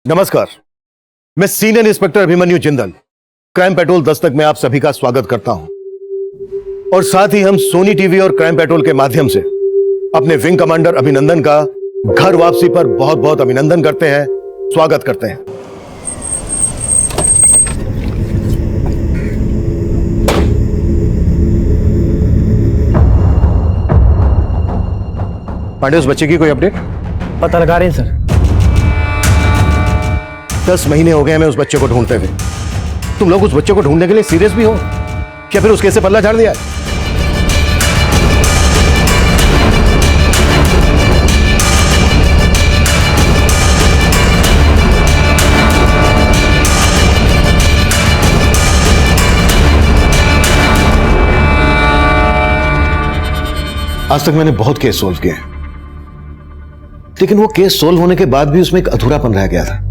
नमस्कार, मैं senior inspector Abhimanyu Jindal crime petrol Dastak में आप सभी का स्वागत करता हूं और साथ ही हम सोनी टीवी और क्राइम पेट्रोल के माध्यम से अपने विंग कमांडर अभिनंदन का घर वापसी पर बहुत बहुत अभिनंदन करते हैं, स्वागत करते हैं। पांडे, उस बच्चे की कोई अपडेट? पता लगा रहे हैं सर। 10 महीने हो गए हमें उस बच्चे को ढूंढते हुए। तुम लोग उस बच्चे को ढूंढने के लिए सीरियस भी हो क्या? फिर उस केस से पल्ला झाड़ दिया? आज तक मैंने बहुत केस सोल्व किए, लेकिन वो केस सोल्व होने के बाद भी उसमें एक अधूरापन रह गया था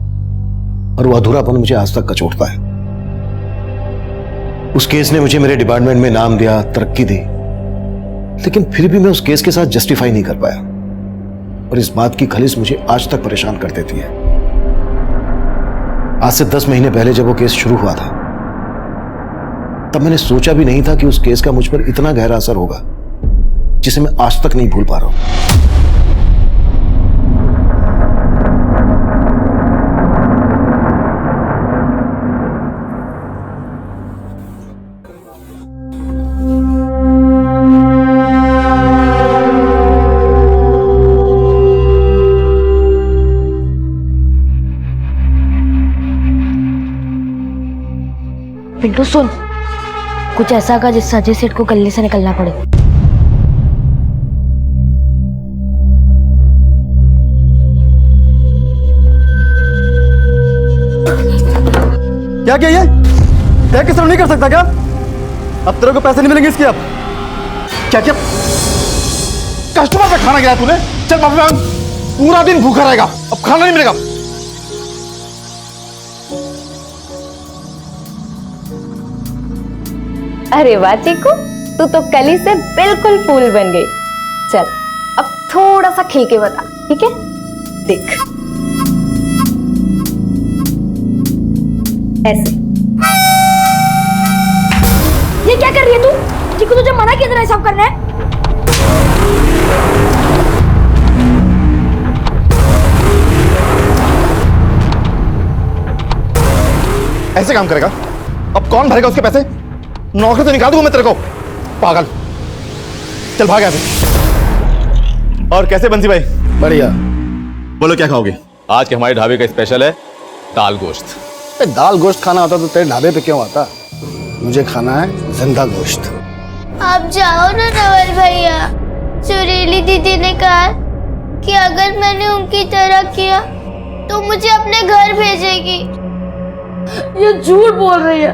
और वो अधूरापन मुझे आज तक कचोटता है। उस केस ने मुझे मेरे डिपार्टमेंट में नाम दिया, तरक्की दी, लेकिन फिर भी मैं उस केस के साथ जस्टिफाई नहीं कर पाया और इस बात की खलिश मुझे आज तक परेशान कर देती है। आज से 10 महीने पहले जब वो केस शुरू हुआ था, तब मैंने सोचा भी नहीं था कि उस केस का मुझ पर इतना गहरा असर होगा जिसे मैं आज तक नहीं भूल पा रहा हूं। पिंटू सुन, कुछ ऐसा का जिससे अजय सेठ को गले से निकलना पड़े। क्या किया ये? क्या किस तरह नहीं कर सकता क्या? अब तेरे को पैसे नहीं मिलेंगे इसके। अब क्या क्या कस्टमर पे खाना गिराया तूने? चल माफी मांग, पूरा दिन भूखा रहेगा, अब खाना नहीं मिलेगा। अरे वाह चीकू, तू तो कली से बिल्कुल फूल बन गई। चल अब थोड़ा सा खिल के बता, ठीक है? देख ऐसे। ये क्या कर रही है तू? चिकू तुझे मना किया था ना सब करना है। ऐसे काम करेगा? अब कौन भरेगा उसके पैसे? नौकरी से निकाल दूंगा मैं तेरे को, पागल। चल भाग यहाँ से। और कैसे बंसी भाई? बढ़िया। बोलो क्या खाओगे? आज के हमारे ढाबे का स्पेशल है दाल गोश्त। दाल गोश्त खाना होता तो तेरे ढाबे पे क्यों आता? मुझे खाना है जिंदा गोश्त। आप जाओ ना नवल भैया। सुरीली दीदी ने कहा कि अगर मैंने उनकी तरह किया तो मुझे अपने घर भेजेगी। ये झूठ बोल रही है।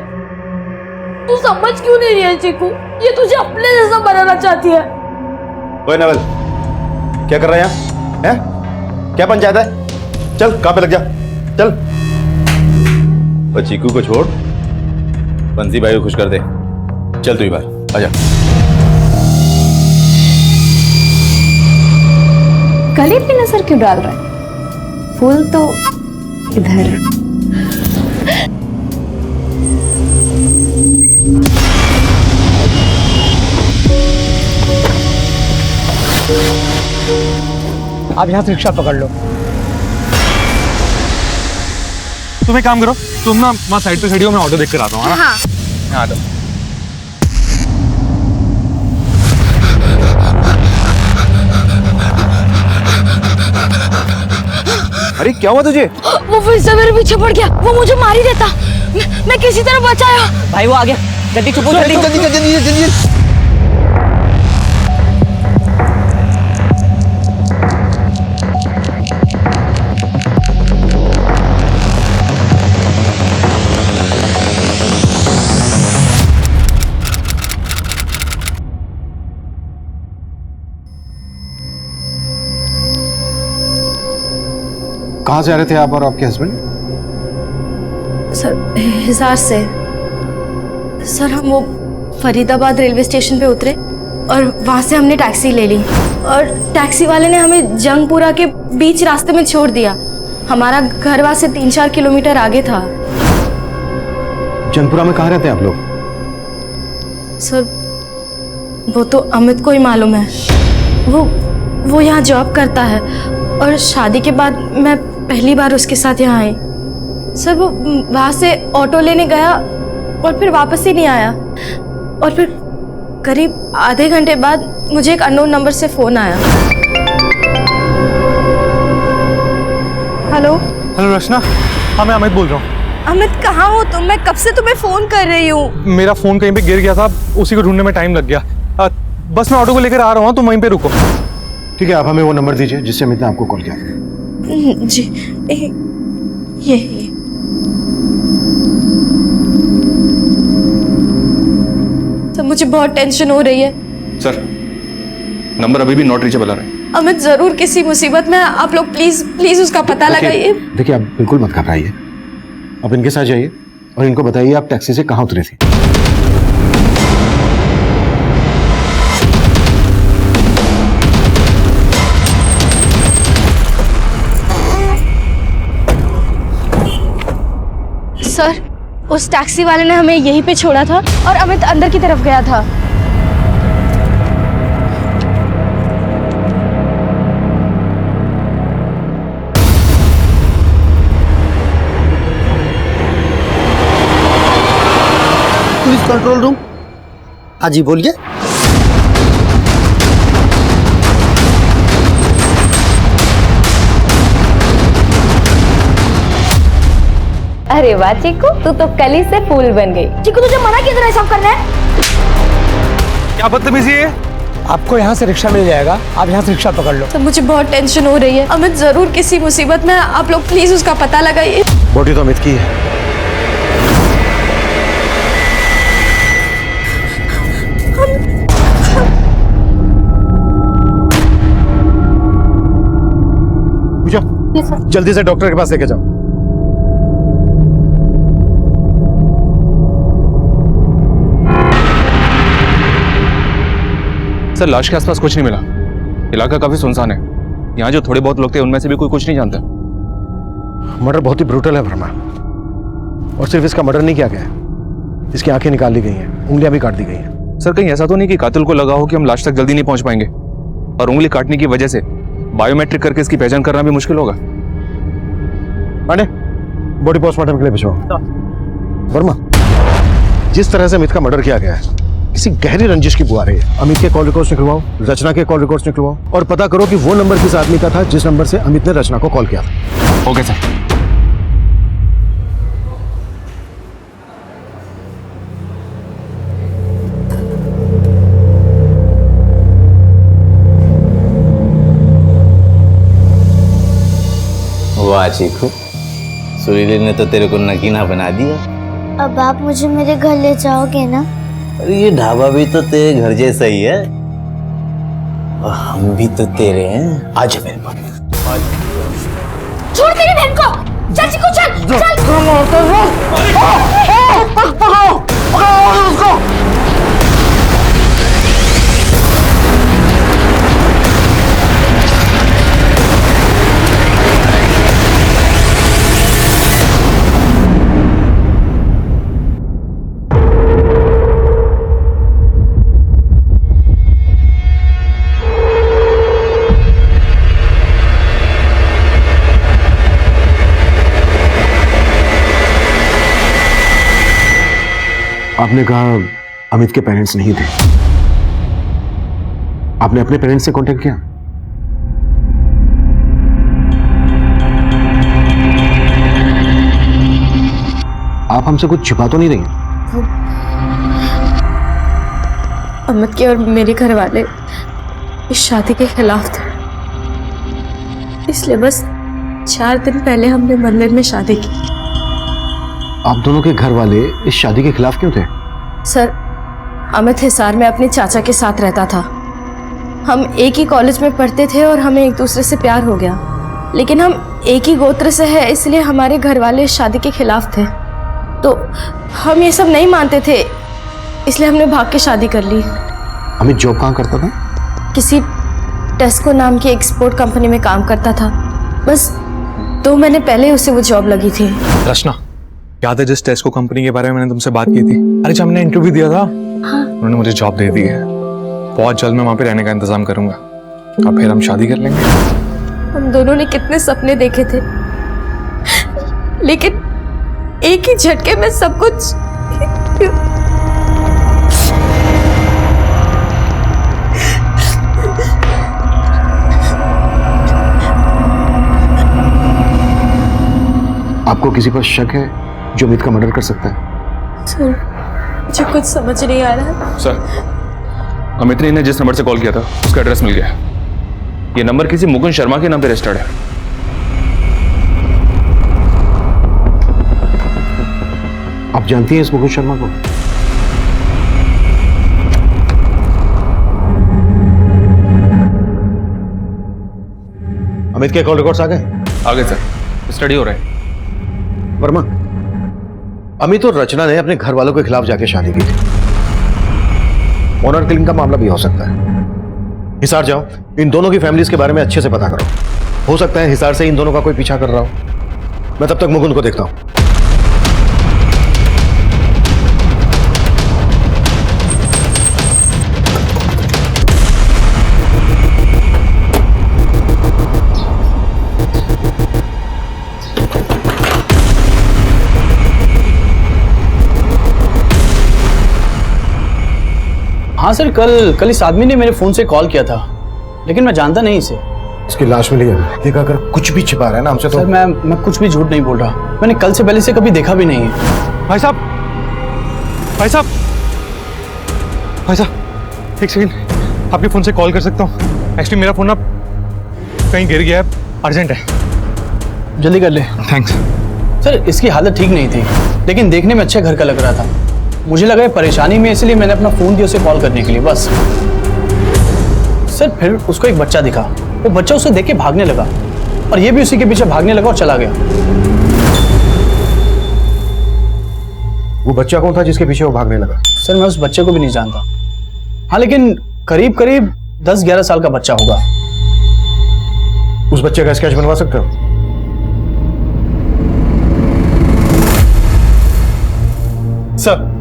तू समझ क्यों नहीं रही है चिकू? ये तुझे अपने जैसा बनाना चाहती है। ओए नवल, क्या कर रहा है यहाँ? हैं? क्या पंचायत है? चल काम पे लग जा, चल। और चीकू को छोड़, बंसी भाई को खुश कर दे। चल तू ही बाहर आजा। गले पे नजर क्यों डाल रहा है? फूल तो इधर। आप यहाँ से रिक्शा पकड़ लो। तुम एक काम करो, तुम ना वहाँ साइड पे खड़ी हो, मैं ऑटो देख कर आता हूँ। हाँ, यहाँ आ जाओ। अरे क्या हुआ तुझे? वो फिर से मेरे पीछे पड़ गया। वो मुझे मार ही देता। मैं किसी तरह बचाया। भाई वो आ गया, जल्दी चुप हो, जल्दी जल्दी जल्दी जल्दी। कहाँ से आ रहे थे आप और आपके हस्बैंड? सर हिसार से। सर हम वो फरीदाबाद रेलवे स्टेशन पे उतरे और वहाँ से हमने टैक्सी ले ली और टैक्सी वाले ने हमें जंगपुरा के बीच रास्ते में छोड़ दिया। हमारा घर वहां से 3-4 किलोमीटर आगे था। चंदपुरा में कहाँ रहते हैं आप लोग? सर वो तो अमित को ही मालूम है। वो यहाँ जॉब करता है और शादी के बाद मैं पहली बार उसके साथ यहाँ आई। सर वो वहाँ से ऑटो लेने गया और फिर वापस ही नहीं आया, और फिर करीब आधे घंटे बाद मुझे एक अननोन नंबर से फोन आया। हेलो हेलो रचना, हाँ मैं अमित बोल रहा हूँ। अमित कहाँ हो तुम? मैं कब से तुम्हें फोन कर रही हूँ। मेरा फोन कहीं पे गिर गया था, उसी को ढूंढने में टाइम लग गया। बस मैं ऑटो को लेकर आ रहा हूँ, तुम वहीं पे रुको। ठीक है, आप हमें वो नंबर दीजिए जिससे अमित ने आपको कॉल किया। जी ये तो मुझे बहुत टेंशन हो रही है। सर नंबर अभी भी नॉट रीचेबल आ रहा है। अमित जरूर किसी मुसीबत में, आप लोग प्लीज प्लीज उसका पता लगाइए। देखिए आप बिल्कुल मत घबराइए, आप इनके साथ जाइए और इनको बताइए आप टैक्सी से कहाँ उतरे थे। सर उस टैक्सी वाले ने हमें यहीं पे छोड़ा था और अमित अंदर की तरफ गया था। Police control room. हाँ जी बोलिए। अरे वाह चीकू, तू तो कली से फूल बन गई। चीकू तुझे मना किया था सब करना है? क्या बदतमीजी है? आपको यहाँ से रिक्शा मिल जाएगा, आप यहाँ से रिक्शा पकड़ लो। सर मुझे बहुत टेंशन हो रही है। अमित जरूर किसी मुसीबत में, आप लोग प्लीज उसका पता लगाइए। बॉडी तो अमित की है। पूजा जल्दी से डॉक्टर के पास लेके जाओ। सर लाश के आसपास कुछ नहीं मिला, इलाका काफी सुनसान है। यहाँ जो थोड़े बहुत लोग थे उनमें से भी कोई कुछ नहीं जानता। मर्डर बहुत ही ब्रूटल है वर्मा, और सिर्फ इसका मर्डर नहीं किया गया है, इसकी आंखें निकाल ली गई हैं, उंगलियां भी काट दी गई हैं। सर कहीं ऐसा तो नहीं कि कातिल को लगा हो कि हम लाश तक जल्दी नहीं पहुंच पाएंगे और उंगली काटने की वजह से बायोमेट्रिक करके इसकी पहचान करना भी मुश्किल होगा। पांडे बॉडी पोस्टमार्टम के लिए भिजवाओ। वर्मा, जिस तरह से अमित का मर्डर किया गया है, किसी गहरी रंजिश की बुआ रही है। अमित के कॉल रिकॉर्ड्स निकलवाओ, रचना के कॉल रिकॉर्ड्स निकलवाओ और पता करो कि वो नंबर किस आदमी का था जिस नंबर से अमित ने रचना को कॉल किया था। Okay sir. वाह चीकू, सुरीले ने तो तेरे को नगीना बना दिया। अब आप मुझे मेरे घर ले जाओगे ना? अरे ये ढाबा भी तो तेरे घर जैसा ही है और हम भी तो तेरे हैं। आज मेरे पास छोड़ मेरी बहन को। चल चीकू चल चल। आपने कहा अमित के पेरेंट्स नहीं थे, आपने अपने पेरेंट्स से कांटेक्ट किया? आप हमसे कुछ छुपा तो नहीं रही? अमित के और मेरे घर वाले इस शादी के खिलाफ थे, इसलिए बस 4 दिन पहले हमने मंदिर में शादी की। आप दोनों के घर वाले इस शादी के खिलाफ क्यों थे? सर अमित हिसार में अपने चाचा के साथ रहता था। हम एक ही कॉलेज में पढ़ते थे और हमें एक दूसरे से प्यार हो गया, लेकिन हम एक ही गोत्र से हैं, इसलिए हमारे घर वाले इस शादी के खिलाफ थे। तो हम ये सब नहीं मानते थे, इसलिए हमने भाग के शादी कर ली। अमित जॉब कहाँ करता था? किसी टेस्को नाम की एक्सपोर्ट कंपनी में काम करता था। बस तो मैंने पहले उसे वो जॉब लगी थी। रचना, याद है जिस टेस्को कंपनी के बारे में मैंने तुमसे बात की थी? अरे जब मैंने इंटरव्यू दिया था, उन्होंने मुझे जॉब दे दी है। बहुत जल्द मैं वहां पे रहने का इंतजाम करूंगा, अब फिर हम शादी कर लेंगे। हम दोनों ने कितने सपने देखे थे, लेकिन एक ही झटके में सब कुछ। आपको किसी पर शक है जो अमित का मर्डर कर सकता है? सर, मुझे कुछ समझ नहीं आ रहा है। सर, अमित ने जिस नंबर से कॉल किया था उसका एड्रेस मिल गया। ये नंबर किसी मुकुंद शर्मा के नाम पे रजिस्टर्ड है। आप जानती हैं इस मुकुंद शर्मा को? अमित के कॉल रिकॉर्ड्स आ गए? आगे सर, स्टडी हो रहा है। वर्मा, अमित और रचना ने अपने घर वालों के खिलाफ जाके शादी की थी। ऑनर किलिंग का मामला भी हो सकता है। हिसार जाओ, इन दोनों की फैमिलीज के बारे में अच्छे से पता करो। हो सकता है हिसार से इन दोनों का कोई पीछा कर रहा हो। मैं तब तक मुकुंद को देखता हूं। हाँ सर, कल इस आदमी ने मेरे फोन से कॉल किया था, लेकिन मैं जानता नहीं इसे। इसकी लाश मिली है। देखा, अगर कुछ भी छिपा रहा है ना हमसे तो। सर मैं कुछ भी झूठ नहीं बोल रहा। मैंने कल से पहले से कभी देखा भी नहीं है। भाई साहब, भाई साहब, भाई साहब, एक सेकंड, आपके फोन से कॉल कर सकता हूँ? एक्चुअली मेरा फोन ना कहीं गिर गया है, अर्जेंट है। जल्दी कर ले। थैंक्स। सर, इसकी हालत ठीक नहीं थी, लेकिन देखने में अच्छे घर का लग रहा था। मुझे लगा ये परेशानी में, इसलिए मैंने अपना फोन दिया उसे कॉल करने के लिए, बस। सर, फिर उसको एक बच्चा दिखा। वो बच्चा उसे देख के भागने लगा और ये भी उसी के पीछे भागने लगा और चला गया। वो बच्चा कौन था जिसके पीछे वो भागने लगा? सर, मैं उस बच्चे को भी नहीं जानता। हाँ, लेकिन करीब करीब 10-11 साल का बच्चा होगा। उस बच्चे का स्केच बनवा सकते हो? सर,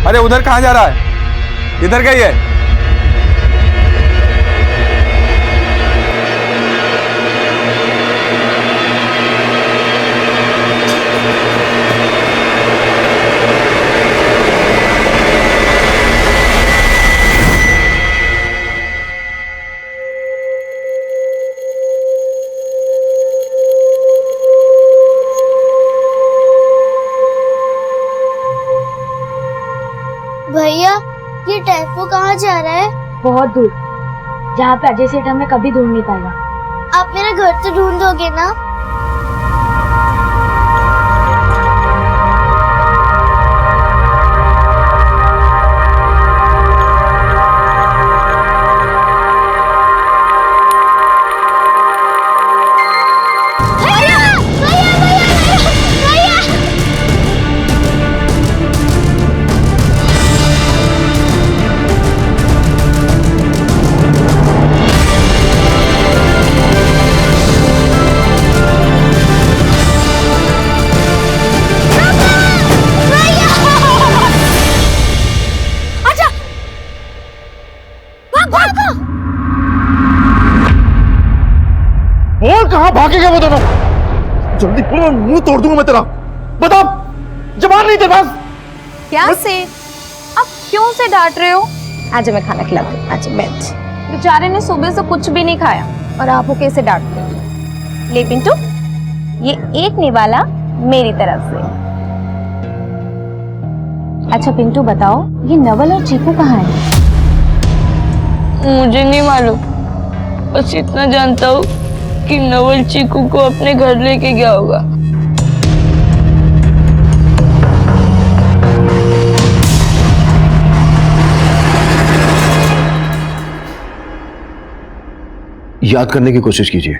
अरे उधर कहाँ जा रहा है? इधर गई है। भैया, ये टेम्पो कहाँ जा रहा है? बहुत दूर, जहाँ पे अजय सेठ हमें कभी ढूंढ नहीं पाएगा। आप मेरा घर तो ढूंढ दोगे ना? बोल, कहां भागेगा वो दोनों? जल्दी बोलो, मुंह तोड़ दूंगा मैं तेरा। बता, जबान नहीं तेरे पास? क्या से? आप क्यों से डांट रहे हो? आज मैं खाना खिलाती हूँ, आज बैठ। बेचारे ने सुबह से कुछ भी नहीं खाया और आप वो कैसे डांट रहे हो? ले पिंटू, ये एक निवाला मेरी तरफ से। अच्छा पिंटू बताओ, ये नवल और चीकू कहाँ है? मुझे नहीं मालूम, बस इतना जानता हूँ कि नवल चीकू को अपने घर लेके गया होगा। याद करने की कोशिश कीजिए।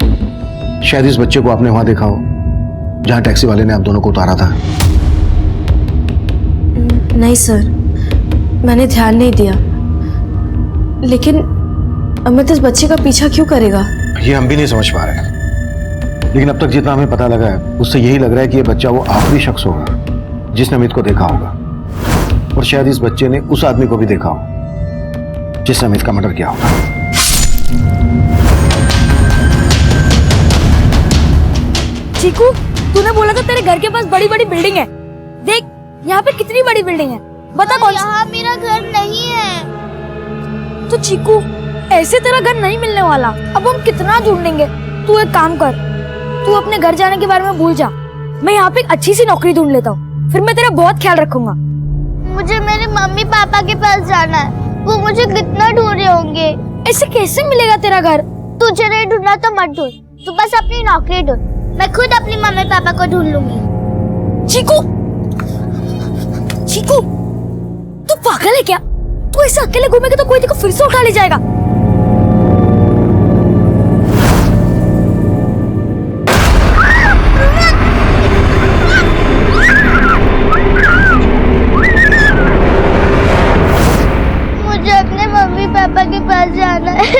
शायद इस बच्चे को आपने वहां देखा हो जहां टैक्सी वाले ने आप दोनों को उतारा था। नहीं सर, मैंने ध्यान नहीं दिया। लेकिन अमित इस बच्चे का पीछा क्यों करेगा? ये हम भी नहीं समझ पा रहे हैं, लेकिन अब तक जितना हमें पता लगा है उससे यही लग रहा है कि ये बच्चा वो आखिरी शख्स होगा जिसने अमित को देखा होगा, और शायद इस बच्चे ने उस आदमी को भी देखा हो जिसने अमित का मर्डर किया होगा। चीकू, तूने बोला था तेरे घर के पास बड़ी बड़ी बिल्डिंग है। देख यहाँ पे कितनी बड़ी बिल्डिंग है, बता कौन सी? यहाँ मेरा घर नहीं है। तो चीकू, ऐसे तेरा घर नहीं मिलने वाला। अब हम कितना ढूंढेंगे? तू एक काम कर, तू अपने घर जाने के बारे में भूल जा। मैं यहाँ पे एक अच्छी सी नौकरी ढूंढ लेता हूँ, फिर मैं तेरा बहुत ख्याल रखूंगा। मुझे मेरे मम्मी पापा के पास जाना है, वो मुझे कितना ढूंढ रहे होंगे। ऐसे कैसे मिलेगा तेरा घर? तुझे नहीं ढूंढना तो मत ढूंढ, तू बस अपनी नौकरी ढूंढ। मैं खुद अपनी मम्मी पापा को ढूंढ लूंगी। चीकू, चीकू, तू पागल है क्या? तू ऐसे अकेले घूमेगा तो कोई तेरे को फिर से उठा ले जाएगा। मुझे अपने मम्मी पापा के पास जाना है।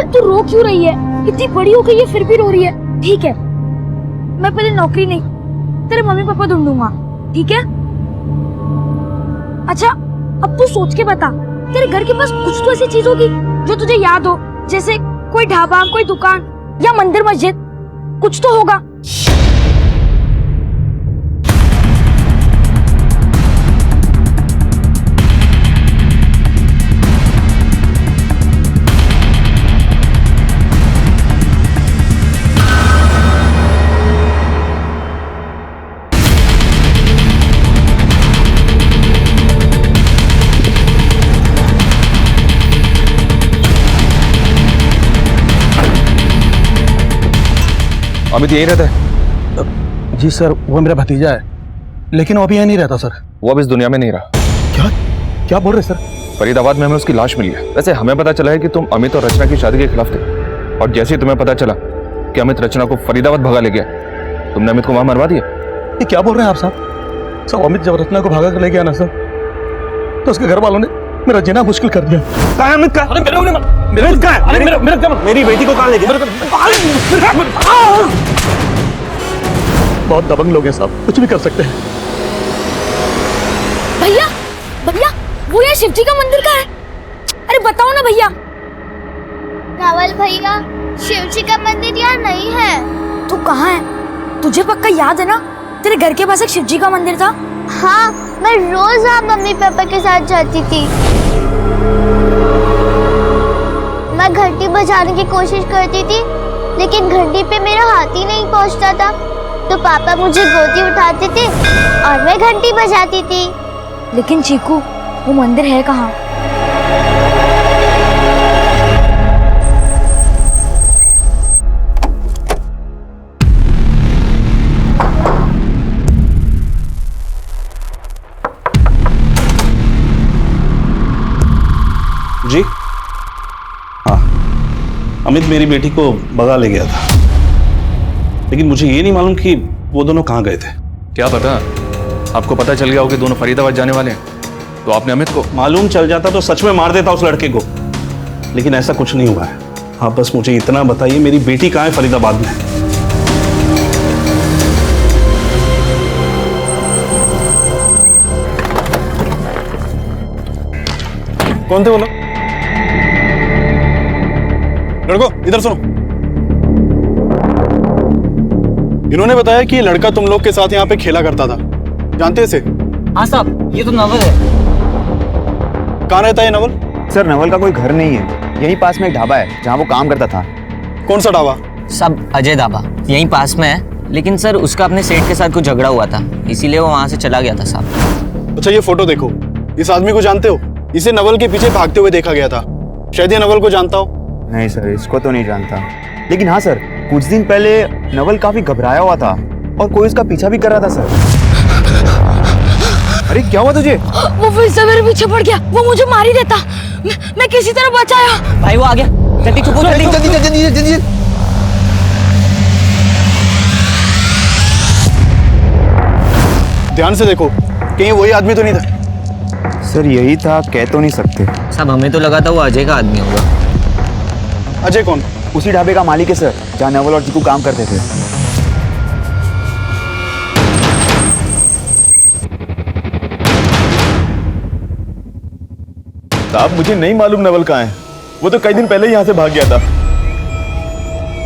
तू रो क्यों रही है? इतनी बड़ी हो गई है फिर भी रो रही है। ठीक है, मैं पहले नौकरी नहीं, तेरे मम्मी पापा ढूंढूंगा, ठीक है? अच्छा, अब तू सोच के बता, तेरे घर के पास कुछ तो ऐसी चीज होगी जो तुझे याद हो, जैसे कोई ढाबा, कोई दुकान या मंदिर मस्जिद, कुछ तो होगा। अमित यही रहता है? जी सर, वो मेरा भतीजा है, लेकिन वो अभी यहाँ नहीं रहता सर। वो अब इस दुनिया में नहीं रहा। क्या क्या बोल रहे सर? फरीदाबाद में हमें उसकी लाश मिली है। वैसे हमें पता चला है कि तुम अमित और रचना की शादी के खिलाफ थे, और जैसे ही तुम्हें पता चला कि अमित रचना को फरीदाबाद भगा ले गया, तुमने अमित को वहां मरवा दिया। ये क्या बोल रहे हैं आप साहब? सब अमित जब रचना को भागा कर ले गया ना सर, तो उसके घर वालों ने मेरा जीना मुश्किल कर दिया। कहाँ है अमित? का मेरी बेटी को कहाँ ले गया? बहुत दबंग लोग हैं साहब, कुछ भी कर सकते हैं। भैया, भैया, वो यहाँ शिवजी का मंदिर का है। अरे बताओ ना भैया। नवल भैया, शिव जी का मंदिर यहाँ नहीं है। तू कहाँ है? तुझे पक्का याद है ना, तेरे घर के पास एक शिवजी का मंदिर था। हाँ, मैं रोज वहाँ मम्मी पापा के साथ जाती थी। मैं घंटी बजाने की कोशिश करती थी, लेकिन घंटी पे मेरा हाथ ही नहीं पहुँचता था, तो पापा मुझे गोदी उठाते थे और मैं घंटी बजाती थी। लेकिन चीकू, वो मंदिर है कहाँ? जी हाँ, अमित मेरी बेटी को भगा ले गया था, लेकिन मुझे ये नहीं मालूम कि वो दोनों कहाँ गए थे। क्या पता, आपको पता चल गया हो कि दोनों फरीदाबाद जाने वाले हैं, तो आपने अमित को? मालूम चल जाता तो सच में मार देता उस लड़के को, लेकिन ऐसा कुछ नहीं हुआ है। हाँ, बस मुझे इतना बताइए, मेरी बेटी कहाँ है फरीदाबाद में? कौन थे वो लोग? लड़को, इधर सुनो। इन्होंने बताया कि ये लड़का तुम लोग के साथ यहाँ पे खेला करता था, जानते हैं इसे? हाँ साहब, ये तो नवल है। कहाँ रहता है नवल? सर, नवल का कोई घर नहीं है, यहीं पास में एक ढाबा है जहाँ वो काम करता था। कौन सा ढाबा? सब अजय ढाबा, यहीं पास में है, लेकिन सर उसका अपने सेठ के साथ कुछ झगड़ा हुआ था, इसीलिए वो वहाँ से चला गया था साहब। अच्छा, ये फोटो देखो, इस आदमी को जानते हो? इसे नवल के पीछे भागते हुए देखा गया था, शायद ये नवल को जानता हो। नहीं सर, इसको तो नहीं जानता, लेकिन हाँ सर, कुछ दिन पहले नवल काफी घबराया हुआ था और कोई उसका पीछा भी कर रहा था सर। अरे क्या हुआ तुझे? वो फिर से मेरे पीछे पड़ गया, वो मुझे मार ही देता। मैं किसी तरह बचाया। भाई वो आ गया। जल्दी चुप हो, जल्दी जल्दी जल्दी जल्दी जल्दी। ध्यान से देखो, कहीं वही आदमी तो नहीं था। सर यही था, कह तो नहीं सकते। साहब हमें तो लगा था वो अजय का आदमी होगा। अजय कौन? उसी ढाबे का मालिक है सर, जहाँ नवल और चीकू काम करते थे। साहब मुझे नहीं मालूम नवल कहाँ है। वो तो कई दिन पहले यहाँ से भाग गया था।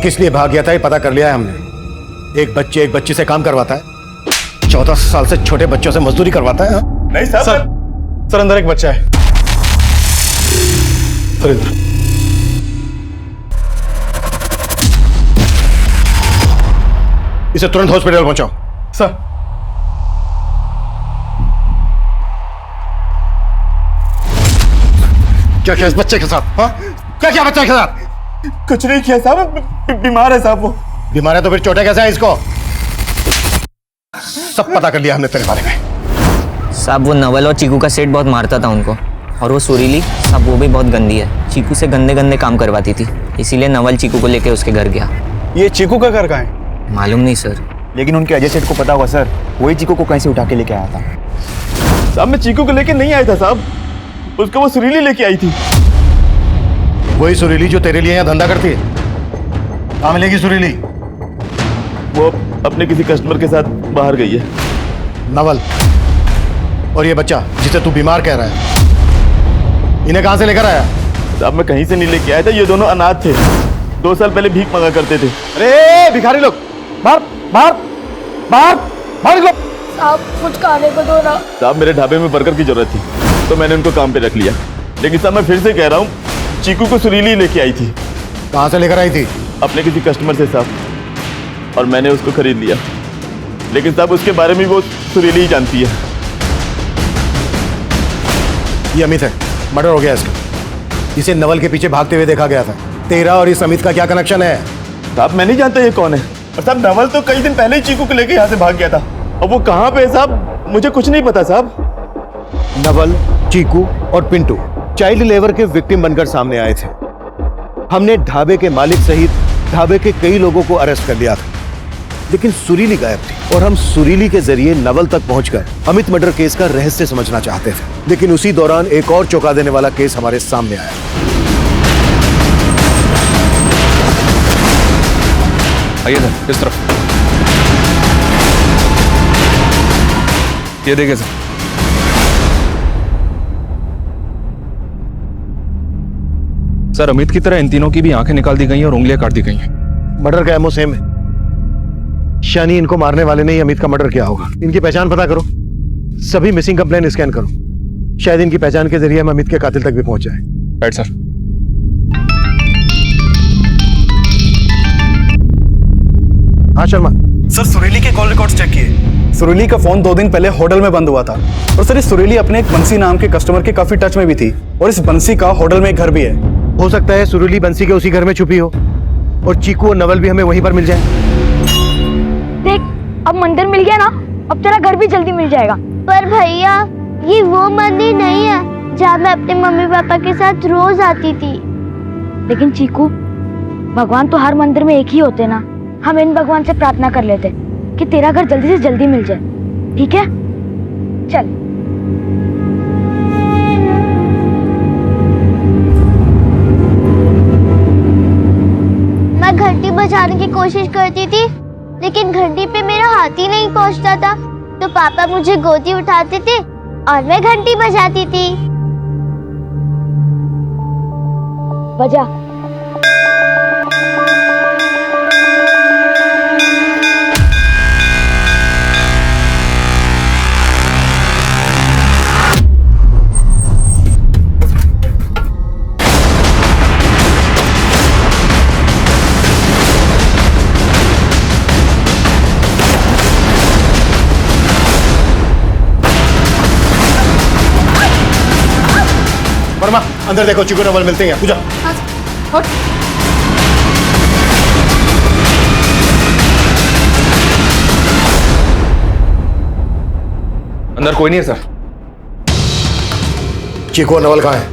किस लिए भाग गया था ये पता कर लिया है हमने। एक बच्ची से काम करवाता है, 14 साल से छोटे बच्चों से मजदूरी करवाता है। नहीं साहब। सर अंदर एक बच्चा है। सर इधर। इसे तुरंत हॉस्पिटल पहुंचाओ। सर क्या किया इस बच्चे के साथ? हाँ? क्या किया बच्चे के साथ? कुछ नहीं किया साहब, बीमार है साहब वो। बीमार है तो फिर चोटें कैसे हैं इसको? सब पता कर लिया हमने तेरे बारे में। साहब वो नवल और चीकू का सेठ बहुत मारता था उनको, और वो सुरीली साहब वो भी बहुत गंदी है। चीकू से गंदे गंदे काम करवाती थी, इसीलिए नवल चीकू को लेके उसके घर गया। ये चीकू का घर कहाँ है? मालूम नहीं सर। लेकिन उनके अजय सेठ को पता होगा सर, वही चीकू को कहीं से उठा के लेके आया था। साहब मैं चीकू को लेके नहीं आया था साहब, उसको वो सुरीली लेके आई थी। वही सुरीली जो तेरे लिए यहाँ धंधा करती है? कहाँ मिलेगी सुरीली? वो अपने किसी कस्टमर के साथ बाहर गई है। नवल और ये बच्चा जिसे तू बीमार कह रहा है, इन्हें कहां से लेकर आया? साहब मैं कहीं से नहीं लेके आया था, ये दोनों अनाथ थे, 2 साल पहले भीख मांगा करते थे। अरे भिखारी लोग, बाहर बाहर बाहर बाहर निकलो। साहब कुछ खाने को दो ना। साहब मेरे ढाबे में वर्कर की जरूरत थी तो मैंने उनको काम पे रख लिया। लेकिन साहब मैं फिर से कह रहा हूँ, चीकू को सुरीली लेके आई थी। कहां से लेकर आई थी? अपने किसी कस्टमर से साहब, और मैंने उसको खरीद लिया। लेकिन साहब उसके बारे में वो सुरीली ही जानती है। ये अमित है, मर्डर हो गया इसका। इसे नवल के पीछे भागते हुए देखा गया था। तेरा और इस अमित का क्या कनेक्शन है? साहब मैं नहीं जानता ये कौन है। और साहब नवल तो कई दिन पहले ही चीकू को लेके यहाँ से भाग गया था, और वो कहाँ पे है साहब मुझे कुछ नहीं पता साहब। नवल, चीकू और पिंटू चाइल्ड लेबर के विक्टिम बनकर सामने आए थे। हमने ढाबे के मालिक सहित ढाबे के कई लोगों को अरेस्ट कर लिया था, लेकिन सुरीली गायब थी और हम सुरीली के जरिए नवल तक पहुंचकर अमित मर्डर केस का रहस्य समझना चाहते थे। लेकिन उसी दौरान एक और चौंका देने वाला केस हमारे सामने आया। आइए सर, इस तरफ। ये देखिए सर, सर अमित की तरह इन तीनों की भी आंखें निकाल दी गई हैं और उंगलियां काट दी गई हैं। मर्डर का एमओ सेम है, शानी इनको मारने वाले ने ही अमित का मर्डर किया होगा। इनकी पहचान पता करो, सभी मिसिंग कंप्लेन स्कैन करो, शायद इनकी पहचान के जरिए हम अमित के कातिल तक भी पहुंच जाए। Right sir. हाँ शर्मा। सर सुरीली के कॉल रिकॉर्ड्स चेक किए। सुरीली का फोन 2 दिन पहले होटल में बंद हुआ था, और सर इस सुरीली अपने एक बंसी नाम के कस्टमर के काफी टच में भी थी, और इस बंसी का होटल में एक घर भी है। हो सकता है सुरीली बंसी के उसी घर में छुपी हो और चीकू और नवल भी हमें वहीं पर मिल जाए। देख अब मंदिर मिल गया ना, अब तेरा घर भी जल्दी मिल जाएगा। पर भैया ये वो मंदिर नहीं है जहाँ मैं अपने मम्मी पापा के साथ रोज आती थी। लेकिन चीकू, भगवान तो हर मंदिर में एक ही होते ना। हम इन भगवान से प्रार्थना कर लेते कि तेरा घर जल्दी से जल्दी मिल जाए, ठीक है? चल। मैं घंटी बजाने की कोशिश करती थी, लेकिन घंटी पे मेरा हाथ ही नहीं पहुंचता था। तो पापा मुझे गोदी उठाते थे और मैं घंटी बजाती थी। बजा। वर्मा अंदर देखो, चीकू नवल मिलते हैं। पूजा अंदर कोई नहीं है सर। चीकू और नवल कहाँ है?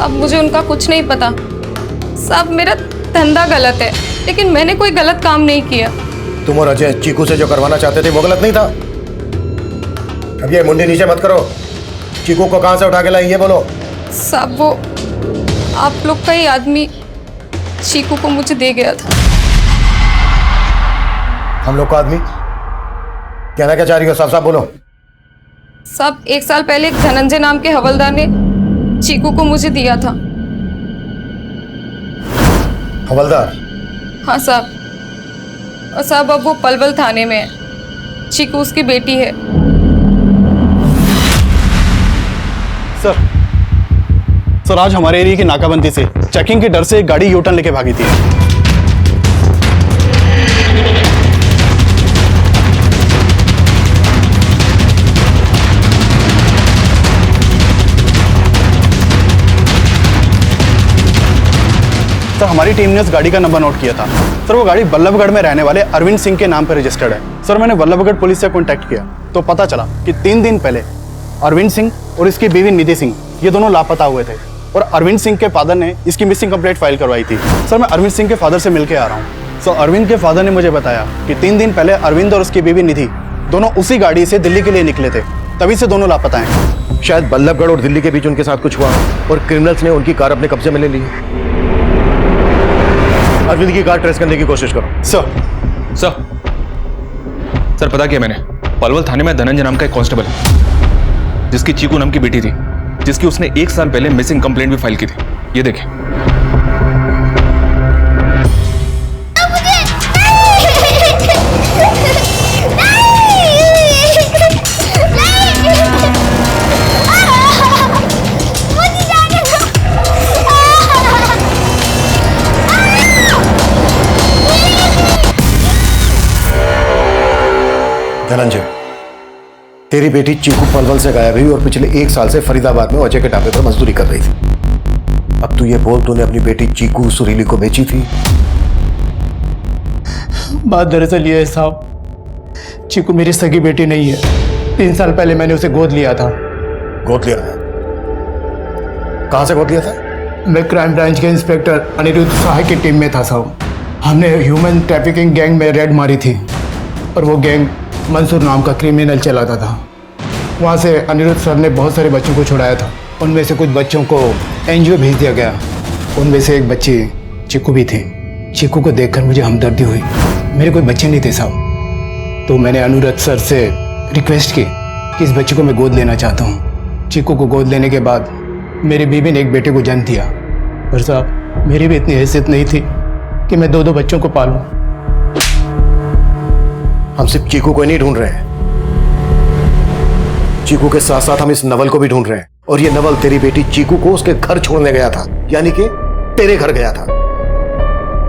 साहब मुझे उनका कुछ नहीं पता। साहब मेरा धंधा गलत है, लेकिन मैंने कोई गलत काम नहीं किया। तुम और अजय चीकू से जो करवाना चाहते थे वो गलत नहीं था? अब ये मुंडी नीचे मत करो। चीकू को कहां से उठा के लाई ये बोलो। साहब वो आप लोग का ही आदमी चीकू को मुझे दे गया था। हम लोग का आदमी? कहना क्या चाह रही हो? साफ साफ बोलो। साहब 1 साल पहले एक धनंजय नाम के हवलदार ने चीकू को मुझे दिया था। हवलदार? हाँ साहब, और साहब अब वो पलवल थाने में है। चीकू उसकी बेटी है। सर आज हमारे एरिया की नाकाबंदी से चेकिंग के डर से एक गाड़ी यूटर्न लेके भागी थी। सर हमारी टीम ने उस गाड़ी का नंबर नोट किया था। सर वो गाड़ी बल्लभगढ़ में रहने वाले अरविंद सिंह के नाम पर रजिस्टर्ड है। सर मैंने बल्लभगढ़ पुलिस से कांटेक्ट किया तो पता चला कि 3 दिन पहले अरविंद सिंह और इसकी बीवी निधि सिंह ये दोनों लापता हुए थे और अरविंद सिंह के फादर ने इसकी मिसिंग कंप्लेंट फाइल करवाई थी। सर मैं अरविंद सिंह के फादर से मिलकर आ रहा हूँ। सर अरविंद के फादर ने मुझे बताया कि 3 दिन पहले अरविंद और उसकी बीवी निधि दोनों उसी गाड़ी से दिल्ली के लिए निकले थे, तभी से दोनों लापता हैं। शायद बल्लभगढ़ और दिल्ली के बीच उनके साथ कुछ हुआ और क्रिमिनल्स ने उनकी कार अपने कब्जे में ले ली। अरविंद की कार ट्रेस करने की कोशिश करो। सर पता किया मैंने, पलवल थाने में धनंजय नाम का एक कांस्टेबल है जिसकी चीकू नाम की बेटी थी, जिसकी उसने 1 साल पहले मिसिंग कंप्लेंट भी फाइल की थी। ये देखें। धनंजय, तेरी बेटी चीकू पलवल से गायब हुई और पिछले 1 साल से फरीदाबाद में अजय के ढाबे पर मजदूरी कर रही थी। अब तू ये बोल तूने अपनी बेटी चीकू सुरीली को बेची थी? बात दरअसल ये है साहब, चीकू मेरी सगी बेटी नहीं है। 3 साल पहले मैंने उसे गोद लिया था। गोद लिया था? कहां से गोद लिया था? मैं क्राइम ब्रांच के इंस्पेक्टर अनिरुद्ध सहाय की टीम में था साहब। हमने ह्यूमन ट्रैफिकिंग गैंग में रेड मारी थी और वो गैंग मंसूर नाम का क्रिमिनल चलाता था। वहाँ से अनिरुद्ध सर ने बहुत सारे बच्चों को छुड़ाया था। उनमें से कुछ बच्चों को एनजीओ भेज दिया गया। उनमें से एक बच्ची चीकू भी थी। चीकू को देखकर मुझे हमदर्दी हुई। मेरे कोई बच्चे नहीं थे साहब, तो मैंने अनिरुद्ध सर से रिक्वेस्ट की कि इस बच्ची को मैं गोद लेना चाहता हूँ। चीकू को गोद लेने के बाद मेरी बीवी ने एक बेटे को जन्म दिया। पर साहब मेरी भी इतनी हैसियत नहीं थी कि मैं 2 बच्चों को पालूं। हम सिर्फ चीकू को नहीं ढूंढ रहे हैं, चीकू के साथ साथ हम इस नवल को भी ढूंढ रहे हैं। और ये नवल तेरी बेटी चीकू को उसके घर छोड़ने गया था, यानी कि तेरे घर गया था।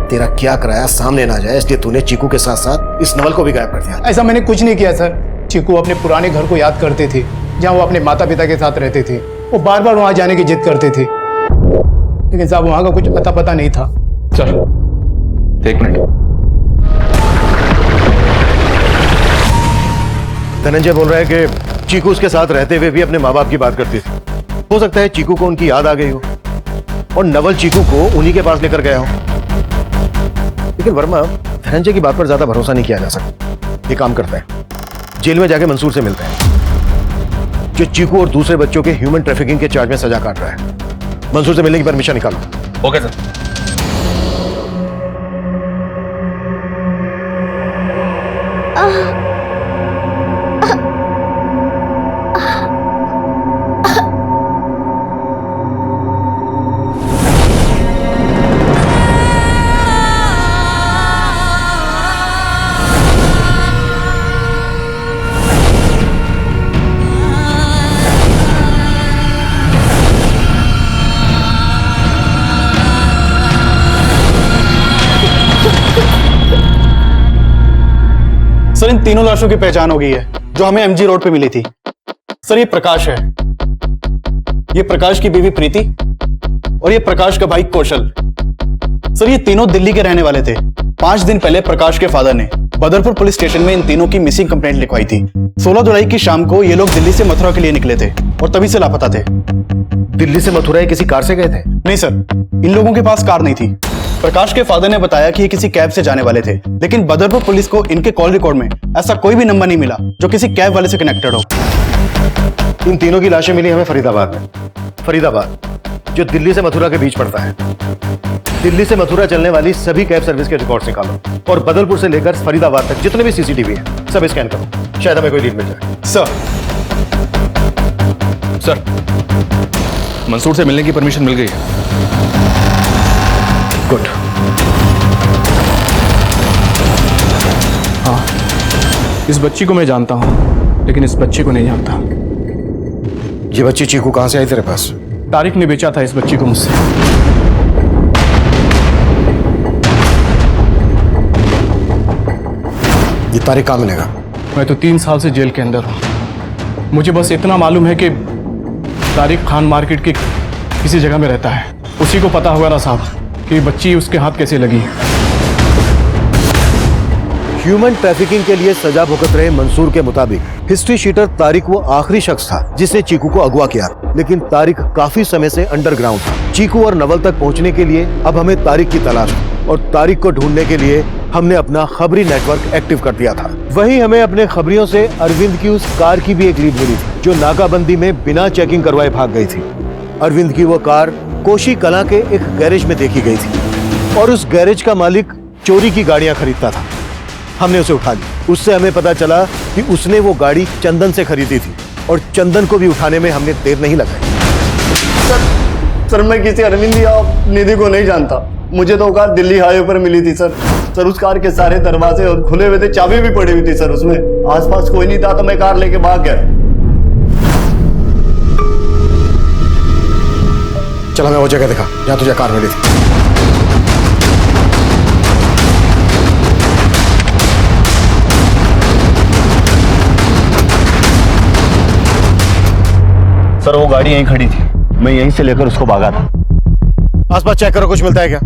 तेरा क्या कराया सामने ना जाए, इसलिए तूने चीकू के साथ साथ इस नवल को भी गायब कर दिया। ऐसा मैंने कुछ नहीं किया सर। चीकू अपने पुराने घर को याद करती थी जहाँ वो अपने माता पिता के साथ रहती थी। वो बार बार वहां जाने की जिद करती थी, लेकिन साहब वहां का कुछ अता पता नहीं था। Sir 1 minute. धनंजय बोल रहा है कि चीकू उसके साथ रहते हुए भी अपने माँ बाप की बात करती थी। हो सकता है चीकू को उनकी याद आ गई हो और नवल चीकू को उन्हीं के पास लेकर गया हो। लेकिन वर्मा, धनंजय की बात पर ज्यादा भरोसा नहीं किया जा सकता। ये काम करता है, जेल में जाके मंसूर से मिलता है जो चीकू और दूसरे बच्चों के ह्यूमन ट्रैफिकिंग के चार्ज में सजा काट रहा है। मंसूर से मिलने की परमिशन निकालो। Okay sir. सर इन तीनों लाशों की पहचान हो गई है जो हमें एमजी रोड पे मिली थी। सर ये प्रकाश है, ये प्रकाश की बीवी प्रीति और ये प्रकाश का भाई कौशल। सर ये तीनों दिल्ली के रहने वाले थे। 5 दिन पहले प्रकाश के फादर ने बदरपुर पुलिस स्टेशन में इन तीनों की मिसिंग कंप्लेंट लिखवाई थी। 16 जुलाई की शाम को ये लोग दिल्ली से मथुरा के लिए निकले थे और तभी से लापता थे। दिल्ली से मथुरा ये किसी कार से गए थे? नहीं सर, इन लोगों के पास कार नहीं थी। प्रकाश के फादर ने बताया कि ये किसी कैब से जाने वाले थे, लेकिन बदरपुर पुलिस को इनके कॉल रिकॉर्ड में ऐसा कोई भी नंबर नहीं मिला जो किसी कैब वाले से कनेक्टेड हो। इन तीनों की लाशें मिली हमें फरीदाबाद में। फरीदाबाद जो दिल्ली से मथुरा के बीच पड़ता है। दिल्ली से मथुरा चलने वाली सभी कैब सर्विस के रिकॉर्ड निकालो और बदलपुर से लेकर फरीदाबाद तक जितने भी सीसीटीवी हैं सब स्कैन करो, शायद हमें कोई लीड मिल जाए। सर, मंसूर से मिलने की परमिशन मिल गई है। गुड। हाँ, इस बच्ची को मैं जानता हूँ, लेकिन इस बच्ची को नहीं जानता। ये बच्ची चीकू कहाँ से आई तेरे पास? तारिक ने बेचा था इस बच्ची को मुझसे। ये तारिक कहाँ मिलेगा? मैं तो 3 साल से जेल के अंदर हूँ। मुझे बस इतना मालूम है कि तारिक खान मार्केट की किसी जगह में रहता है। उसी को पता होगा ना साहब कि बच्ची उसके हाथ कैसे लगी। ह्यूमन ट्रैफिकिंग के लिए सजा भुगत रहे मंसूर के मुताबिक हिस्ट्री शीटर तारिक वो आखिरी शख्स था जिसने चीकू को अगवा किया, लेकिन तारिक काफी समय से अंडरग्राउंड था। चीकू और नवल तक पहुंचने के लिए अब हमें तारिक की तलाश थी और तारिक को ढूंढने के लिए हमने अपना खबरी नेटवर्क एक्टिव कर दिया था। वहीं हमें अपने खबरियों से अरविंद की उस कार की भी एक लीड मिली थी जो नाकाबंदी में बिना चेकिंग करवाए भाग गई थी। अरविंद की वो कार कोशी कला के एक गैरेज में देखी गई थी और उस गैरेज का मालिक चोरी की गाड़ियां खरीदता था। हमने उसे उठा लिया। उससे हमें पता चला कि उसने वो गाड़ी चंदन से खरीदी थी और चंदन को भी उठाने में हमने देर नहीं लगाई। सर मैं किसी अरविंद या निधि को नहीं जानता। मुझे तो कार दिल्ली हाईवे पर मिली थी सर। उस कार के सारे दरवाजे और खुले हुए थे, चाबी भी पड़ी हुई थी सर। उसमें आसपास कोई नहीं था तो मैं कार लेके भाग गया। चल हमें वो जगह दिखा जहाँ तुझे कार मिली थी। सर वो गाड़ी यहीं खड़ी थी, मैं यहीं से लेकर उसको भागा था। आसपास चेक करो, कुछ मिलता है क्या?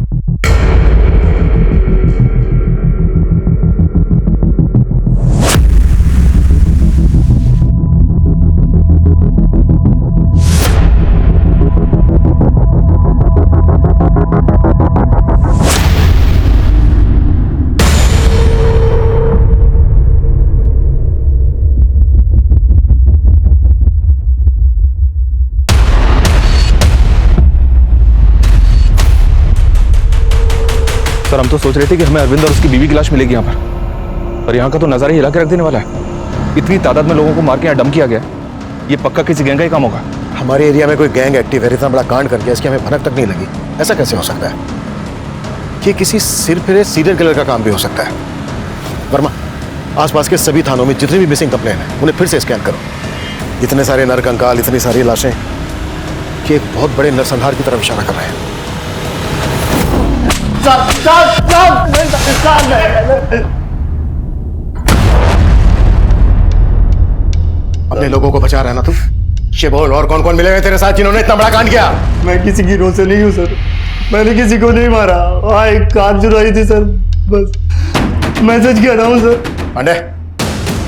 सर हम तो सोच रहे थे कि हमें अरविंद और उसकी बीवी की लाश मिलेगी यहाँ पर, और यहाँ का तो नजारा हिला के रख देने वाला है। इतनी तादाद में लोगों को मार के यहाँ डंप किया गया, ये पक्का किसी गैंग का ही काम होगा। हमारे एरिया में कोई गैंग एक्टिव है, इतना बड़ा कांड कर दिया, इसकी हमें भनक तक नहीं लगी। ऐसा कैसे हो सकता है? ये किसी सिर फिरे सीरियल किलर का काम भी हो सकता है। वर्मा, आसपास के सभी थानों में जितने भी मिसिंग कंप्लेन है उन्हें फिर से स्कैन करो। इतने सारे नरकंकाल, इतनी सारी लाशें, कि एक बहुत बड़े नरसंहार की तरफ इशारा कर रहे हैं। अपने लोगों को बचा रहा है ना तू? ये बोल, और कौन कौन मिले हुए तेरे साथ जिन्होंने इतना बड़ा कांड किया? मैं किसी की रो से नहीं हूँ सर। मैंने किसी को नहीं मारा। वहाँ एक कार चुराई थी सर, बस मैसेज कह रहा हूँ सर। पांडे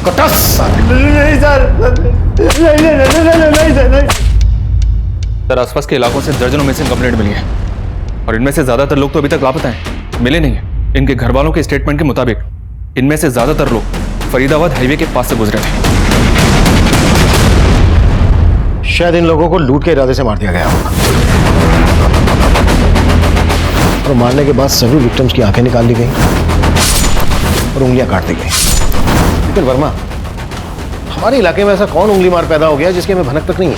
कटस। नहीं सर, नहीं सर। सर आसपास के इलाकों से दर्जनों मिसिंग कंप्लेंट मिली है और इनमें से ज्यादातर लोग तो अभी तक लापता हैं, मिले नहीं है। इनके घर वालों के स्टेटमेंट के मुताबिक इनमें से ज्यादातर लोग फरीदाबाद हाईवे के पास से गुजरे थे। शायद इन लोगों को लूट के इरादे से मार दिया गया होगा और मारने के बाद सभी विक्टिम्स की आंखें निकाल दी गई और उंगलियां काट दी गई। लेकिन वर्मा, हमारे इलाके में ऐसा कौन उंगली मार पैदा हो गया जिसकी हमें भनक तक नहीं है?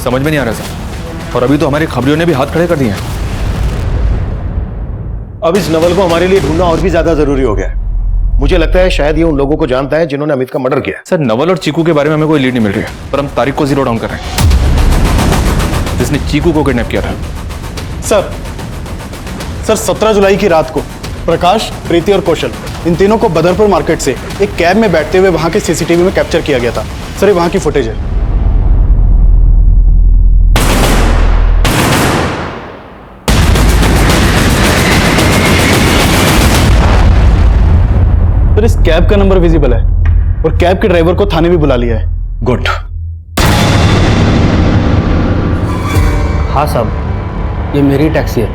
समझ में नहीं आ रहा सर, और अभी तो हमारे खबरियों ने भी हाथ खड़े कर दिए हैं। अब इस नवल को हमारे लिए ढूंढना और भी ज्यादा जरूरी हो गया है। मुझे लगता है शायद ये उन लोगों को जानता है जिन्होंने अमित का मर्डर किया। सर नवल और चीकू के बारे में हमें कोई लीड नहीं मिल रही है, पर हम तारिक को जीरो डाउन कर रहे हैं जिसने चीकू को किडनैप किया था। सर 17 जुलाई की रात को प्रकाश, प्रीति और कौशल, इन तीनों को बदरपुर मार्केट से एक कैब में बैठते हुए वहां के सीसीटीवी में कैप्चर किया गया था। सर ये वहां की फुटेज है। सर इस कैब का नंबर विजिबल है और कैब के ड्राइवर को थाने भी बुला लिया है। गुड। हाँ साहब, ये मेरी टैक्सी है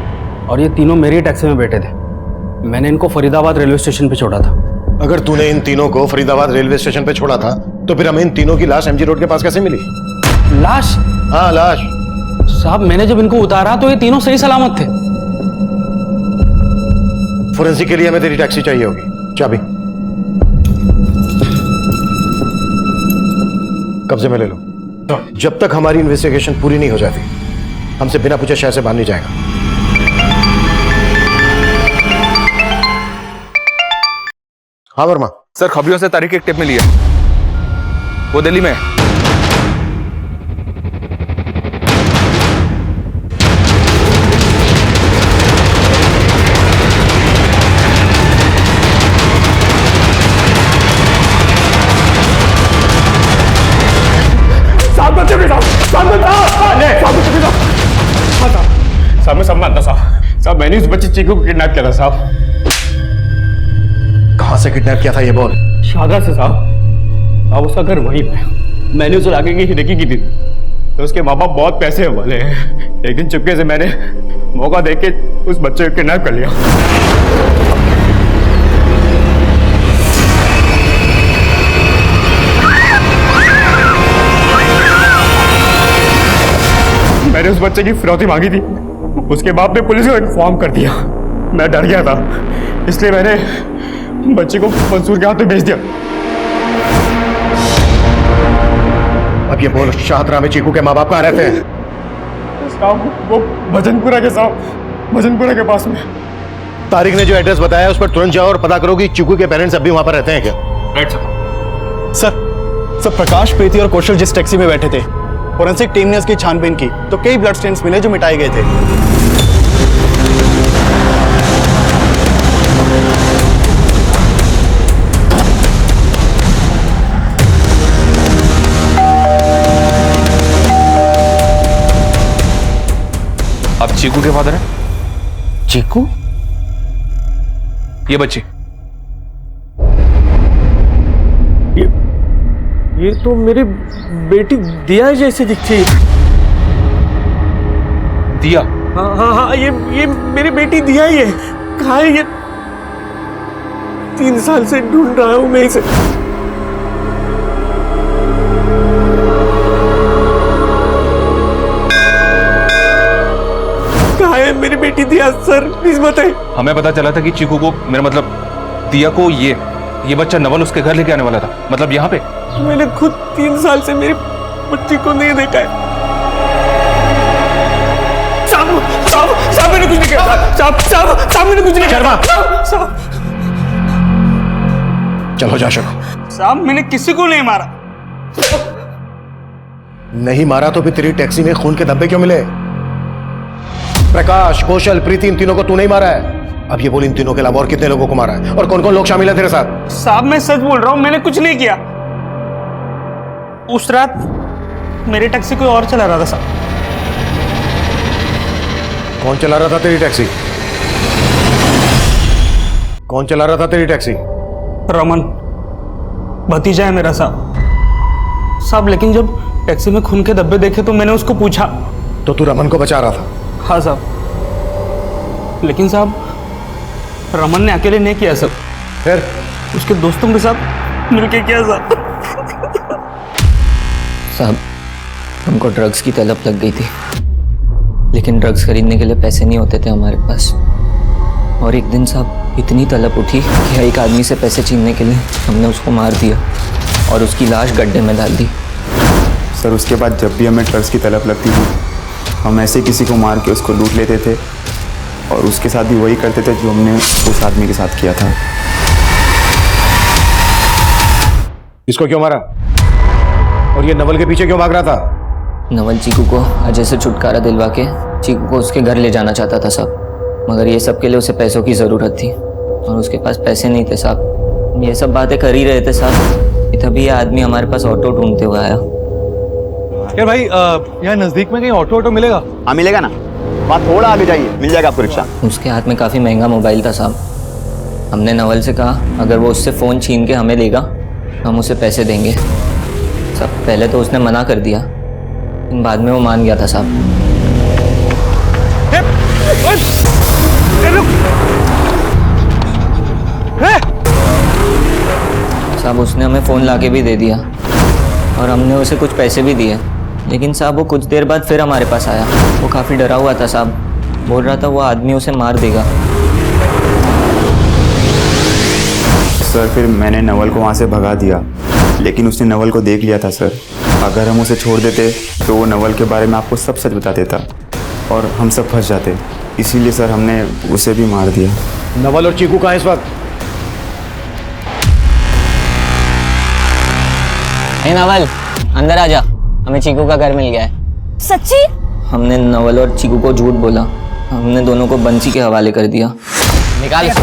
और ये तीनों मेरी टैक्सी में बैठे थे। मैंने इनको फरीदाबाद रेलवे स्टेशन पे छोड़ा था। अगर तूने इन तीनों को फरीदाबाद रेलवे स्टेशन पे छोड़ा था तो फिर हमें इन तीनों की लाश एमजी रोड के पास कैसे मिली? लाश? हाँ लाश। साहब मैंने जब इनको उतारा तो ये तीनों सही सलामत थे। फोरेंसिक के लिए हमें तेरी टैक्सी चाहिए होगी। चाबी कब्जे में ले लो। जब तक हमारी इन्वेस्टिगेशन पूरी नहीं हो जाती हमसे बिना पूछे शहर से बाहर नहीं जाएगा। हाँ वर्मा। सर खबरियों से तारीख एक टेप में लिया, वो दिल्ली में है। साहब मैं सब मानता साहब मैंने उस बच्चे चीकू को किडनैप किया था साहब। कहां से किडनैप किया था ये बोल? शादा से साहब। अब उसका घर वहीं पे। मैंने उसे आगे की हिडेकी की थी तो उसके माँ बाप बहुत पैसे वाले हैं। एक दिन चुपके से मैंने मौका देख के उस बच्चे को किडनैप कर लिया। मैंने उस बच्चे की फिरौती मांगी थी, उसके बाप ने पुलिस को इन्फॉर्म कर दिया। मैं डर गया था इसलिए मैंने बच्चे को मंसूर के हाथ में भेज दिया। अब ये बोल शाहदरा में चीकू के माँ बाप कहाँ रहते हैं? साहब वो भजनपुरा के साहब, भजनपुरा के पास में। तारिक ने जो एड्रेस बताया उस पर तुरंत जाओ और पता करो कि चीकू के पेरेंट्स अभी वहां पर रहते हैं क्या? राइट सर प्रकाश, प्रीति और कौशल जिस टैक्सी में बैठे थे फोरेंसिक टीम ने उसकी छानबीन की तो कई ब्लड स्टेन्स मिले जो मिटाए गए थे। आप चीकू के फादर हैं? चीकू? ये बच्ची ये तो मेरी बेटी दिया जैसे दिखती है। दिया? हाँ हाँ हाँ, ये मेरी बेटी दिया ही है। कहाँ है ये? 3 साल से ढूंढ रहा हूं मैं इसे। कहाँ है मेरी बेटी दिया? सर प्लीज बताइए। हमें पता चला था कि चीकू को, मेरा मतलब दिया को ये बच्चा नवल उसके घर लेके आने वाला था, मतलब यहाँ पे। मैंने खुद 3 साल से मेरी बच्ची को नहीं देखा है। साहब मैंने कुछ नहीं किया। साहब मैंने कुछ नहीं किया। साहब चलो जा शको। साहब मैंने किसी को नहीं मारा। नहीं मारा तो फिर तेरी टैक्सी में खून के धब्बे क्यों मिले? प्रकाश, कौशल, प्रीति, इन तीनों को तू नहीं मारा है। अब ये बोल इन तीनों के अलावा और कितने लोगों को मारा है और कौन कौन लोग शामिल है तेरे साथ? साहब मैं सच बोल रहा हूं, मैंने कुछ नहीं किया। उस रात मेरी टैक्सी कोई और चला रहा था साहब। कौन चला रहा था तेरी टैक्सी? कौन चला रहा था तेरी टैक्सी? रमन, भतीजा है मेरा साहब। लेकिन जब टैक्सी में खून के धब्बे देखे तो मैंने उसको पूछा। तो तू रमन को बचा रहा था? हाँ साहब, लेकिन साहब रमन ने अकेले नहीं किया सब, फिर उसके दोस्तों के साथ मिलके किया साहब। हमको ड्रग्स की तलब लग गई थी, लेकिन ड्रग्स खरीदने के लिए पैसे नहीं होते थे हमारे पास। और एक दिन साहब इतनी तलब उठी कि एक आदमी से पैसे छीनने के लिए हमने उसको मार दिया और उसकी लाश गड्ढे में डाल दी। सर उसके बाद जब भी हमें ड्रग्स की तलब लगती थी हम ऐसे किसी को मार के उसको लूट लेते थे और उसके साथ भी वही करते थे जो हमने उस आदमी के साथ किया था। इसको क्यों मारा? और ये नवल के पीछे क्यों भाग रहा था? नवल चीकू को अजय से छुटकारा दिलवा के चीकू को उसके घर ले जाना चाहता था साहब, मगर ये सब के लिए उसे पैसों की ज़रूरत थी और उसके पास पैसे नहीं थे साहब। ये सब बातें कर ही रहे थे साहब, तभी ये आदमी हमारे पास ऑटो ढूंढते हुए आया। यार भाई यहाँ नजदीक में कहीं ऑटो मिलेगा? हाँ मिलेगा ना, वहाँ थोड़ा आगे जाइए, मिल जाएगा आपको रिक्शा। उसके हाथ में काफ़ी महंगा मोबाइल था साहब। हमने नवल से कहा अगर वो उससे फ़ोन छीन के हमें देगा हम उसे पैसे देंगे। सब पहले तो उसने मना कर दिया, लेकिन बाद में वो मान गया था साहब। साहब उसने हमें फ़ोन लाके भी दे दिया और हमने उसे कुछ पैसे भी दिए, लेकिन साहब वो कुछ देर बाद फिर हमारे पास आया। वो काफ़ी डरा हुआ था साहब, बोल रहा था वो आदमी उसे मार देगा। सर फिर मैंने नवल को वहाँ से भगा दिया, लेकिन उसने नवल को देख लिया था सर। अगर हम उसे छोड़ देते तो वो नवल के बारे में आपको सब सच बता देता और हम सब फंस जाते। इसीलिए सर हमने उसे भी मार दिया। नवल और चीकू कहाँ है इस वक्त? नवल अंदर आ जा, हमें चीकू का घर मिल गया है। सच्ची? हमने नवल और चीकू को झूठ बोला, हमने दोनों को बंसी के हवाले कर दिया। निकाल इसको।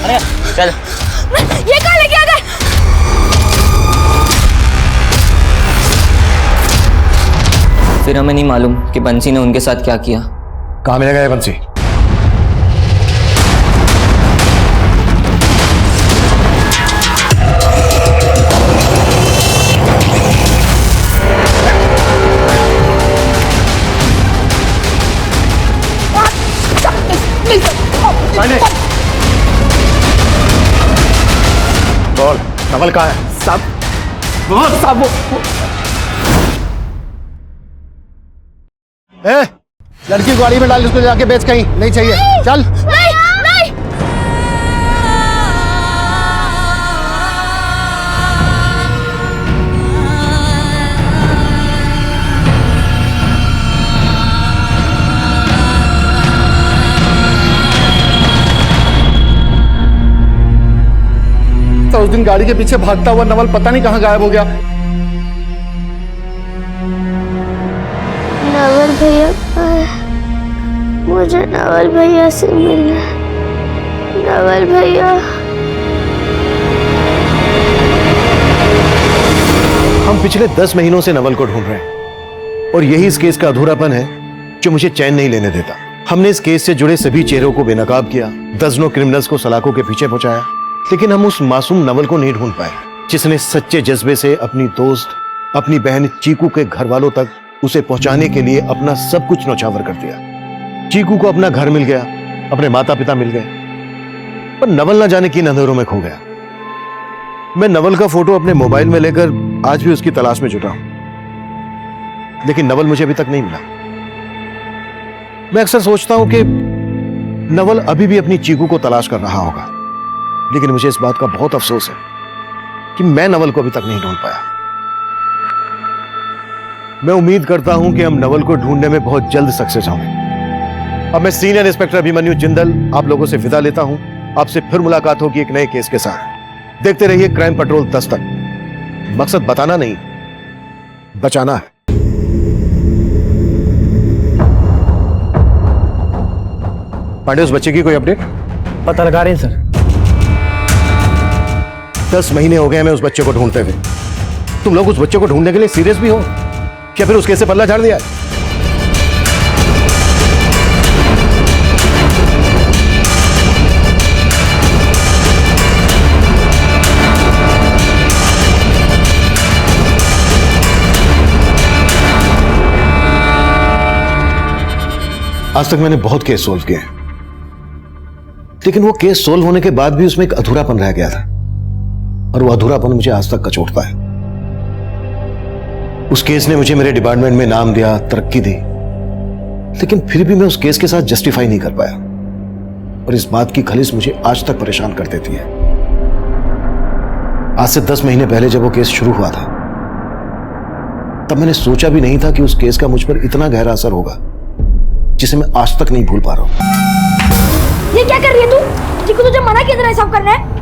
अरे चल। ये कहाँ लेके आ गए? फिर हमें नहीं मालूम कि बंसी ने उनके साथ क्या किया। कहाँ मिलेगा ये बंसी? बोल नवल कहाँ है? साहब लड़की को गाड़ी में डाल, उसको जाके बेच कहीं, नहीं चाहिए, चल। नहीं, नहीं। तो उस दिन गाड़ी के पीछे भागता हुआ नवल पता नहीं कहाँ गायब हो गया। नवल भैया कहाँ है? मुझे नवल भैया से मिलना है। नवल भैया। हम पिछले 10 महीनों से नवल को ढूंढ रहे हैं और यही इस केस का अधूरापन है जो मुझे चैन नहीं लेने देता। हमने इस केस से जुड़े सभी चेहरों को बेनकाब किया, दर्जनों क्रिमिनल्स को सलाखों के पीछे पहुंचाया, लेकिन हम उस मासूम नवल को नहीं ढूंढ पाए जिसने सच्चे जज्बे से अपनी दोस्त, अपनी बहन चीकू के घर वालों तक उसे पहुंचाने के लिए अपना सब कुछ न्यौछावर कर दिया। चीकू को अपना घर मिल गया, अपने माता पिता मिल गए, पर नवल ना जाने किन अंधेरों में खो गया। मैं नवल का फोटो अपने मोबाइल में लेकर आज भी उसकी तलाश में जुटा हूं, लेकिन नवल मुझे अभी तक नहीं मिला। मैं अक्सर सोचता हूं कि नवल अभी भी अपनी चीकू को तलाश कर रहा होगा, लेकिन मुझे इस बात का बहुत अफसोस है कि मैं नवल को अभी तक नहीं ढूंढ पाया। मैं उम्मीद करता हूं कि हम नवल को ढूंढने में बहुत जल्द सक्सेस होंगे। अब मैं सीनियर इंस्पेक्टर अभिमन्यु जिंदल आप लोगों से विदा लेता हूं। आपसे फिर मुलाकात होगी एक नए केस के साथ। देखते रहिए क्राइम पेट्रोल 10 तक। मकसद बताना नहीं, बचाना है। पांडे, उस बच्चे की कोई अपडेट? पता लगा रहे हैं सर। 10 महीने हो गए हमें उस बच्चे को ढूंढते हुए। तुम लोग उस बच्चे को ढूंढने के लिए सीरियस भी हो क्या फिर उस केस से पल्ला झाड़ दिया? आज तक मैंने बहुत केस सोल्व किए, लेकिन वो केस सोल्व होने के बाद भी उसमें एक अधूरापन रह गया था, और वो अधूरापन मुझे आज तक कचोटता है। उस केस ने मुझे मेरे डिपार्टमेंट में नाम दिया, तरक्की दी, लेकिन फिर भी मैं उस केस के साथ जस्टिफाई नहीं कर पाया, और इस बात की खलिश मुझे आज तक परेशान कर देती है। आज से 10 महीने पहले जब वो केस शुरू हुआ था, तब मैंने सोचा भी नहीं था कि उस केस का मुझ पर इतना गहरा असर होगा जिसे मैं आज तक नहीं भूल पा रहा हूं। ये क्या कर रही है तू? चीकू तुझे मना किया था हिसाब करना है।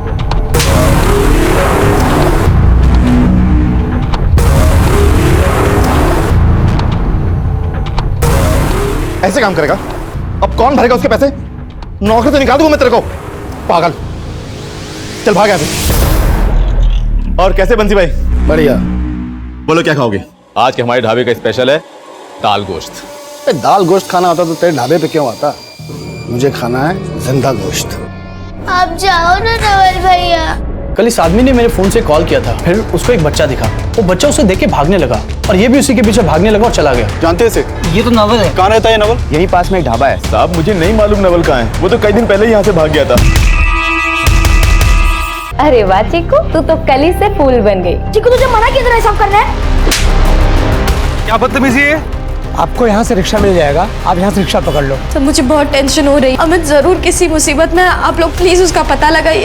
ऐसे काम करेगा? अब कौन भरेगा उसके पैसे? नौकरी तो निकाल दूंगा मैं तेरे को, पागल। चल भाग यहाँ से। और कैसे बंसी भाई? बढ़िया। बोलो क्या खाओगे? आज के हमारे ढाबे का स्पेशल है दाल गोश्त। दाल गोश्त खाना होता तो तेरे ढाबे पे क्यों आता? मुझे खाना है जिंदा गोश्त। आप जाओ ना नवल भैया। कल इस आदमी ने मेरे फोन से कॉल किया था, फिर उसको एक बच्चा दिखा, वो बच्चा उसे देख के भागने लगा और ये भी उसी के पीछे भागने लगा और चला गया। जानते हैं इसे? ये तो नवल है। कहाँ रहता है नवल? यही पास में एक ढाबा है। साहब मुझे नहीं मालूम नवल कहाँ है, वो तो कई दिन पहले यहाँ से भाग गया था। अरे वाह चीकू, तू तो कली से फूल बन गई। चीकू तुझे मना किया था सब करना है? क्या बदतमीजी है? आपको यहाँ से रिक्शा मिल जाएगा, आप यहाँ से रिक्शा पकड़ लो। तो मुझे बहुत टेंशन हो रही है। अमित जरूर किसी मुसीबत में है, आप लोग प्लीज उसका पता लगाइए।